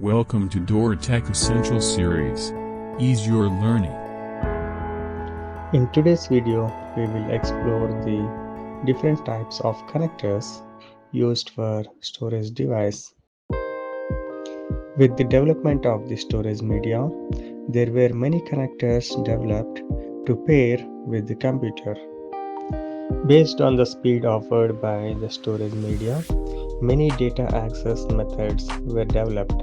Welcome to Door Tech Essential Series. Ease your learning. In today's video, we will explore the different types of connectors used for storage device. With the development of the storage media, there were many connectors developed to pair with the computer. Based on the speed offered by the storage media, many data access methods were developed.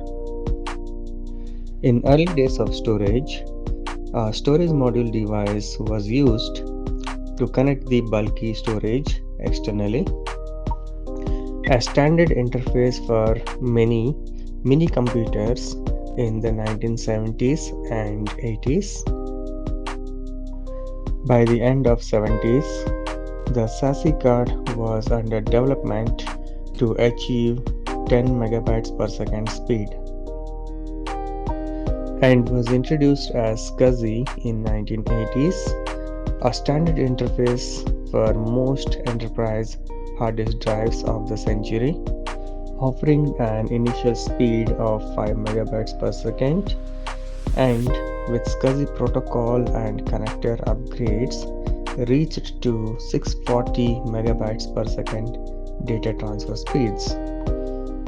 In early days of storage, a storage module device was used to connect the bulky storage externally. A standard interface for many mini computers in the 1970s and 80s. By the end of 70s, the SASI card was under development to achieve 10 megabytes per second speed and was introduced as SCSI in 1980s, a standard interface for most enterprise hard disk drives of the century, offering an initial speed of 5 megabytes per second, and with SCSI protocol and connector upgrades reached to 640 megabytes per second data transfer speeds,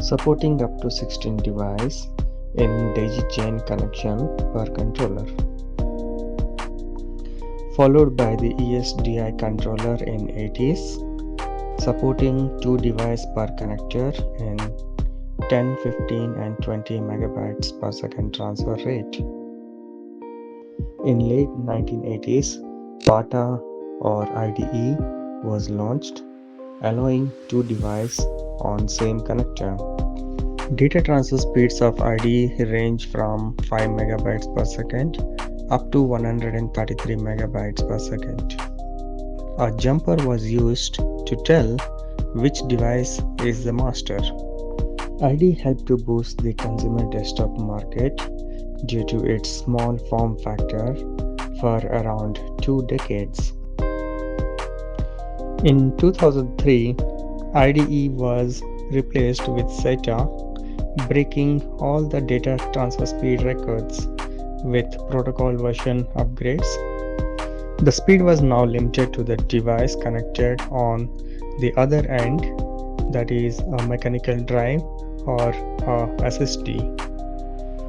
supporting up to 16 devices in daisy-chain connection per controller, followed by the ESDI controller in 80s, supporting 2 devices per connector in 10, 15 and 20 megabytes per second transfer rate. In late 1980s, SATA or IDE was launched, allowing 2 devices on same connector. Data transfer speeds of IDE range from 5 megabytes per second up to 133 megabytes per second. A jumper was used to tell which device is the master. IDE helped to boost the consumer desktop market due to its small form factor for around 2 decades. In 2003, IDE was replaced with SATA, breaking all the data transfer speed records with protocol version upgrades. The speed was now limited to the device connected on the other end, that is a mechanical drive or a SSD.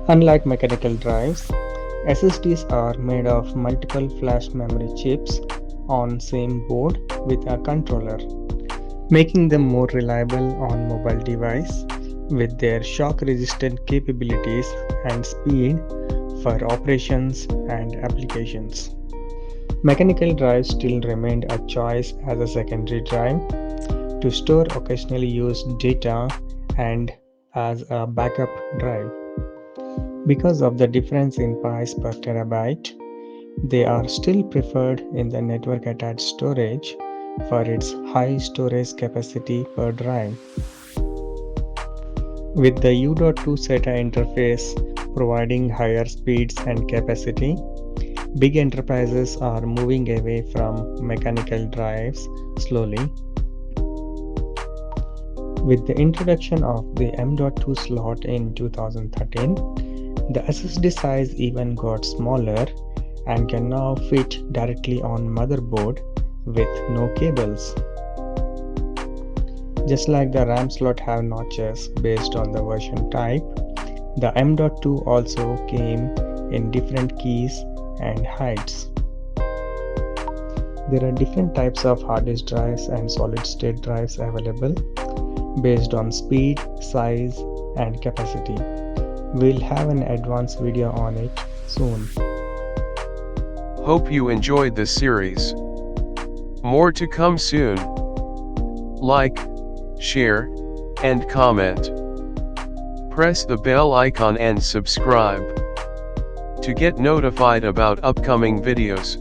Unlike mechanical drives, SSDs are made of multiple flash memory chips on same board with a controller, making them more reliable on mobile device with their shock-resistant capabilities and speed for operations and applications. Mechanical drives still remained a choice as a secondary drive to store occasionally used data and as a backup drive. Because of the difference in price per terabyte, they are still preferred in the network-attached storage for its high storage capacity per drive. With the U.2 SATA interface providing higher speeds and capacity, big enterprises are moving away from mechanical drives slowly. With the introduction of the M.2 slot in 2013, the SSD size even got smaller and can now fit directly on motherboard with no cables. Just like the RAM slot have notches based on the version type, the M.2 also came in different keys and heights. There are different types of hard disk drives and solid-state drives available based on speed, size, and capacity. We'll have an advanced video on it soon. Hope you enjoyed this series. More to come soon. Like, share, and comment. Press the bell icon and subscribe to get notified about upcoming videos.